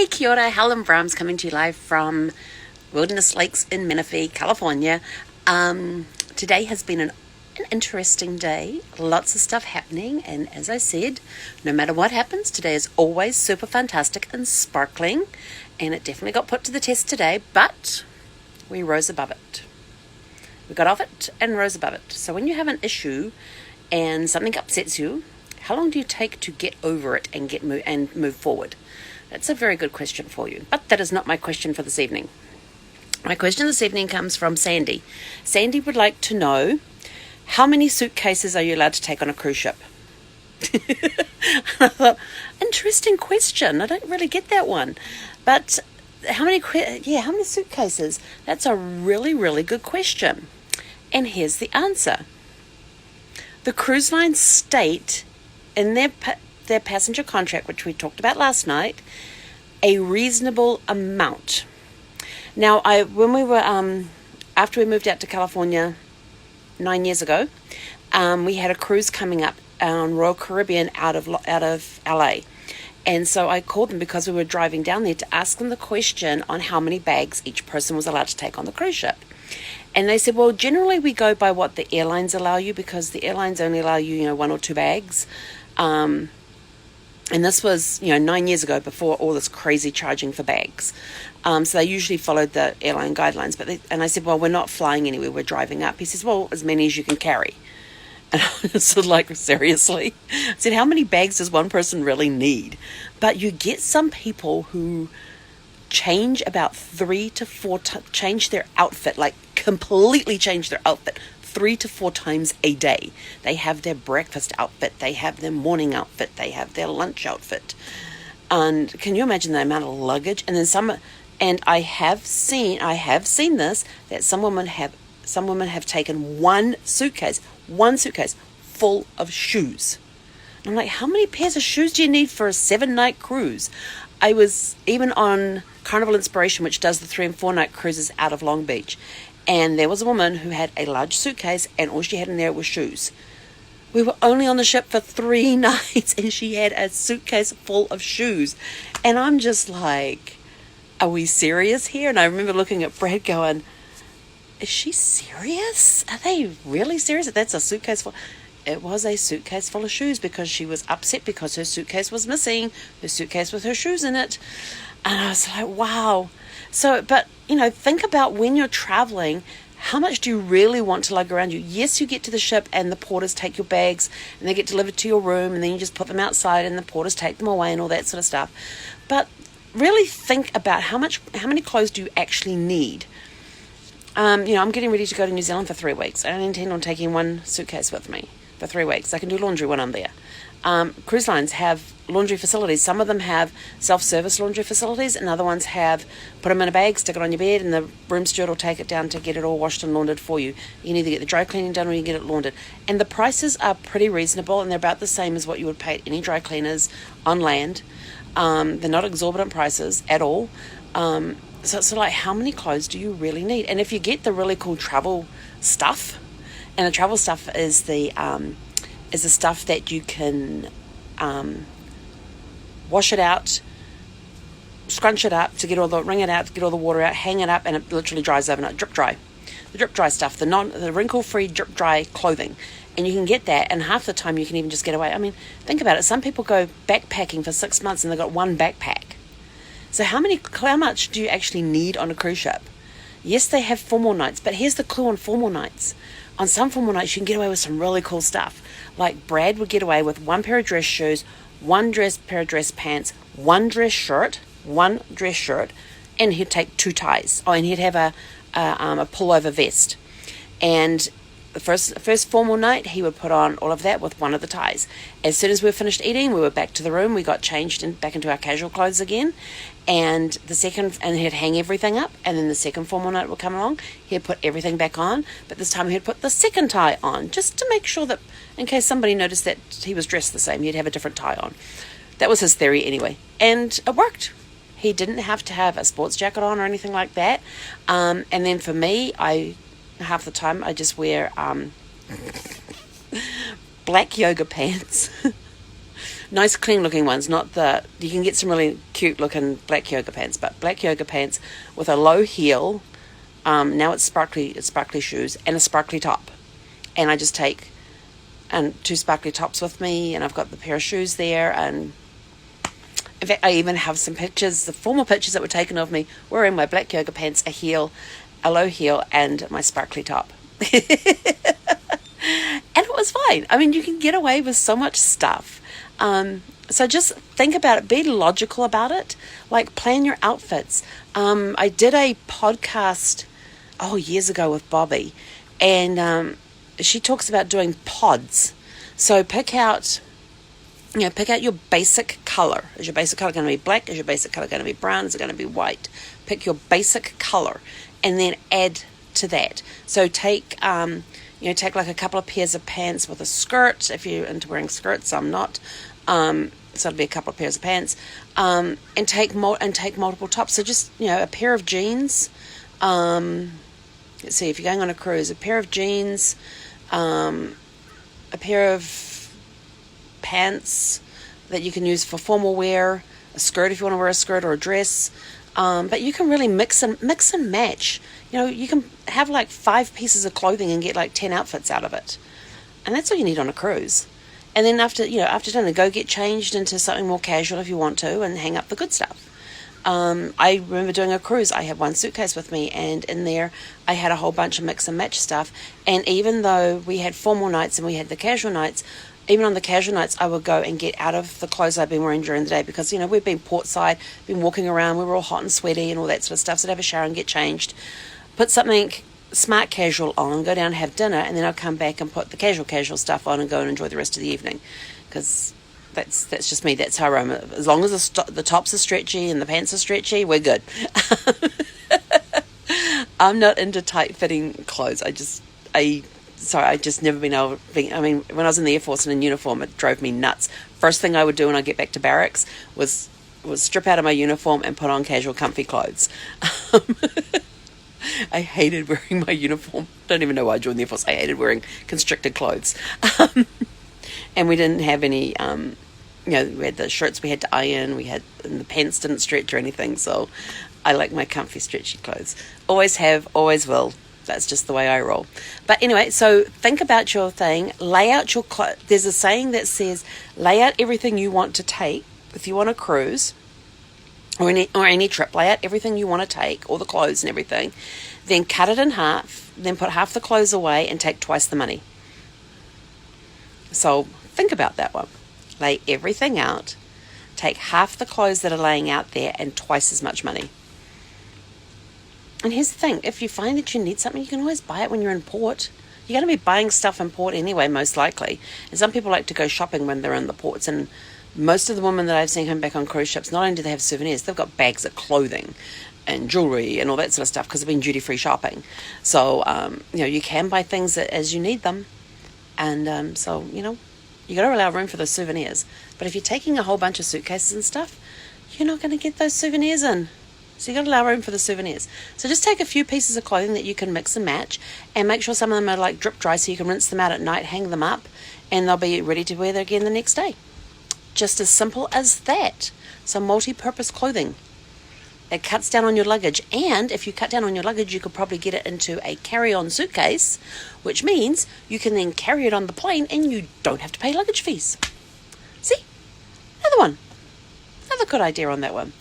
Kia ora, Helen Brahms coming to you live from Wilderness Lakes in Menifee, California. Today has been an interesting day, lots of stuff happening, and as I said, no matter what happens, today is always super fantastic and sparkling, and it definitely got put to the test today, but we rose above it. We got off it and rose above it. So when you have an issue and something upsets you, how long do you take to get over it and move forward? That's a very good question for you. But that is not my question for this evening. My question this evening comes from Sandy. Sandy would like to know, how many suitcases are you allowed to take on a cruise ship? I thought, interesting question. I don't really get that one. But how many suitcases? That's a really, really good question. And here's the answer. The cruise lines state in their passenger contract, which we talked about last night, a reasonable amount. Now, when we were after we moved out to California 9 years ago, we had a cruise coming up on Royal Caribbean out of LA, and so I called them because we were driving down there to ask them the question on how many bags each person was allowed to take on the cruise ship. And they said, well, generally we go by what the airlines allow you, because the airlines only allow you, 1 or 2 bags. And this was, 9 years ago, before all this crazy charging for bags. So they usually followed the airline guidelines. And I said, well, we're not flying anywhere, we're driving up. He says, well, as many as you can carry. And I was sort of like, seriously? I said, how many bags does one person really need? But you get some people who change about 3 to 4 change their outfit, like completely change their outfit 3 to 4 times a day. They have their breakfast outfit, they have their morning outfit, they have their lunch outfit. And can you imagine the amount of luggage? And then I have seen this, that some women have taken one suitcase full of shoes. I'm like, how many pairs of shoes do you need for a 7-night cruise? I was even on Carnival Inspiration, which does the 3 and 4 night cruises out of Long Beach. And there was a woman who had a large suitcase, and all she had in there was shoes. We were only on the ship for 3 nights, and she had a suitcase full of shoes. And I'm just like, are we serious here? And I remember looking at Brad going, is she serious? Are they really serious? That's a suitcase full. It was a suitcase full of shoes, because she was upset because her suitcase was missing, her suitcase with her shoes in it. And I was like, wow. So, but, think about when you're traveling, how much do you really want to lug around you? Yes, you get to the ship and the porters take your bags and they get delivered to your room, and then you just put them outside and the porters take them away and all that sort of stuff. But really think about how many clothes do you actually need? I'm getting ready to go to New Zealand for 3 weeks. I don't intend on taking one suitcase with me for 3 weeks. I can do laundry when I'm there. Cruise lines have laundry facilities. Some of them have self-service laundry facilities, and other ones have put them in a bag, stick it on your bed, and the room steward will take it down to get it all washed and laundered for you. You can either get the dry cleaning done or you can get it laundered. And the prices are pretty reasonable, and they're about the same as what you would pay at any dry cleaners on land. They're not exorbitant prices at all. So it's like, how many clothes do you really need? And if you get the really cool travel stuff, and the travel stuff is the stuff that you can wash it out, scrunch it up to wring it out, to get all the water out, hang it up, and it literally dries overnight. Drip dry. The drip dry stuff, the wrinkle-free drip dry clothing. And you can get that, and half the time you can even just get away. I mean, think about it. Some people go backpacking for 6 months and they've got one backpack. So how much do you actually need on a cruise ship? Yes, they have formal nights, but here's the clue on formal nights. On some formal nights, you can get away with some really cool stuff. Like Brad would get away with 1 pair of dress shoes, 1 pair of dress pants, 1 dress shirt, and he'd take 2 ties. Oh, and he'd have a pullover vest. And the first formal night, he would put on all of that with 1 of the ties. As soon as we were finished eating, we were back to the room. We got changed back into our casual clothes again. And he'd hang everything up. And then the second formal night would come along. He'd put everything back on. But this time he'd put the second tie on, just to make sure that, in case somebody noticed that he was dressed the same, he'd have a different tie on. That was his theory anyway. And it worked. He didn't have to have a sports jacket on or anything like that. And then for me, half the time I just wear black yoga pants Nice clean looking ones, not the, you can get some really cute looking black yoga pants, but black yoga pants with a low heel, now it's sparkly shoes, and a sparkly top. And I just take two sparkly tops with me, and I've got the pair of shoes there, and in fact I even have some pictures, the formal pictures that were taken of me wearing my black yoga pants, a low heel, and my sparkly top. And it was fine. I mean, you can get away with so much stuff. So just think about it. Be logical about it. Like, plan your outfits. I did a podcast, years ago with Bobby, and she talks about doing pods. So pick out your basic color. Is your basic color going to be black? Is your basic color going to be brown? Is it going to be white? Pick your basic color and then add to that. So take like a couple of pairs of pants with a skirt. If you're into wearing skirts, I'm not. So it'll be a couple of pairs of pants, and take multiple tops. So just, a pair of jeans. Let's see, if you're going on a cruise, a pair of jeans, a pair of pants that you can use for formal wear, a skirt if you want to wear a skirt or a dress. But you can really mix and match. You can have like 5 pieces of clothing and get like 10 outfits out of it. And that's all you need on a cruise. And then after dinner, go get changed into something more casual if you want to, and hang up the good stuff. I remember doing a cruise. I had one suitcase with me, and in there I had a whole bunch of mix and match stuff. And even though we had formal nights and we had the casual nights, even on the casual nights, I would go and get out of the clothes I'd been wearing during the day, because, we've been portside, been walking around, we were all hot and sweaty and all that sort of stuff. So I'd have a shower and get changed, put something smart casual on, go down and have dinner, and then I'll come back and put the casual stuff on and go and enjoy the rest of the evening, because that's just me. That's how I roam. As long as the tops are stretchy and the pants are stretchy, we're good. I'm not into tight-fitting clothes. I just never been able. When I was in the Air Force and in uniform, it drove me nuts. First thing I would do when I get back to barracks was strip out of my uniform and put on casual, comfy clothes. I hated wearing my uniform. Don't even know why I joined the Air Force. I hated wearing constricted clothes. And we didn't have any, we had the shirts we had to iron, and the pants didn't stretch or anything, so I like my comfy, stretchy clothes. Always have, always will. That's just the way I roll. But anyway, so think about your thing, lay out your clothes. There's a saying that says, lay out everything you want to take if you want to cruise, or any trip. Lay out everything you want to take, all the clothes and everything, then cut it in half, then put half the clothes away and take twice the money. So think about that one. Lay everything out, take half the clothes that are laying out there and twice as much money. And here's the thing, if you find that you need something, you can always buy it when you're in port. You're going to be buying stuff in port anyway, most likely. And some people like to go shopping when they're in the ports, and most of the women that I've seen come back on cruise ships, not only do they have souvenirs, they've got bags of clothing and jewelry and all that sort of stuff, because they've been duty-free shopping. So, you can buy things as you need them. And so, you got to allow room for those souvenirs. But if you're taking a whole bunch of suitcases and stuff, you're not going to get those souvenirs in. So you got to allow room for the souvenirs. So just take a few pieces of clothing that you can mix and match, and make sure some of them are like drip dry, so you can rinse them out at night, hang them up, and they'll be ready to wear again the next day. Just as simple as that. So multi-purpose clothing. It cuts down on your luggage, and if you cut down on your luggage, you could probably get it into a carry-on suitcase, which means you can then carry it on the plane and you don't have to pay luggage fees. See? Another one. Another good idea on that one.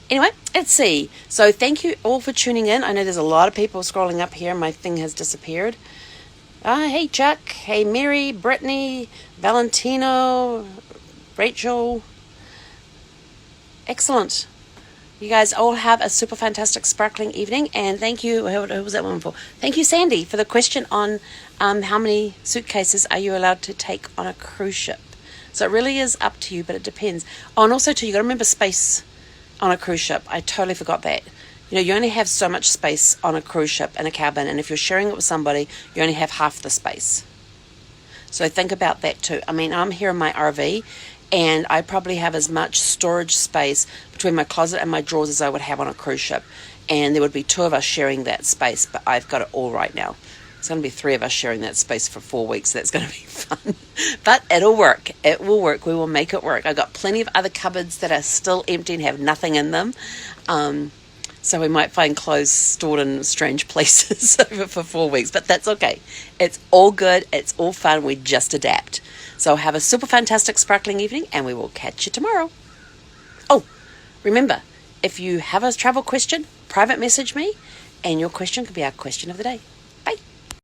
Anyway, let's see. So thank you all for tuning in. I know there's a lot of people scrolling up here. My thing has disappeared. Hey, Chuck. Hey, Mary, Brittany, Valentino, Rachel. Excellent. You guys all have a super fantastic sparkling evening, and thank you. Who was that one for? Thank you, Sandy, for the question on how many suitcases are you allowed to take on a cruise ship. So it really is up to you, but it depends. Oh, and also too, you got to remember space on a cruise ship. I totally forgot that. You only have so much space on a cruise ship in a cabin, and if you're sharing it with somebody, you only have half the space. So think about that too. I'm here in my RV, and I probably have as much storage space between my closet and my drawers as I would have on a cruise ship. And there would be 2 of us sharing that space, but I've got it all right now. It's going to be 3 of us sharing that space for 4 weeks. That's going to be fun. But it'll work. It will work. We will make it work. I've got plenty of other cupboards that are still empty and have nothing in them. So we might find clothes stored in strange places over for 4 weeks. But that's okay. It's all good. It's all fun. We just adapt. So have a super fantastic sparkling evening, and we will catch you tomorrow. Oh, remember, if you have a travel question, private message me, and your question could be our question of the day.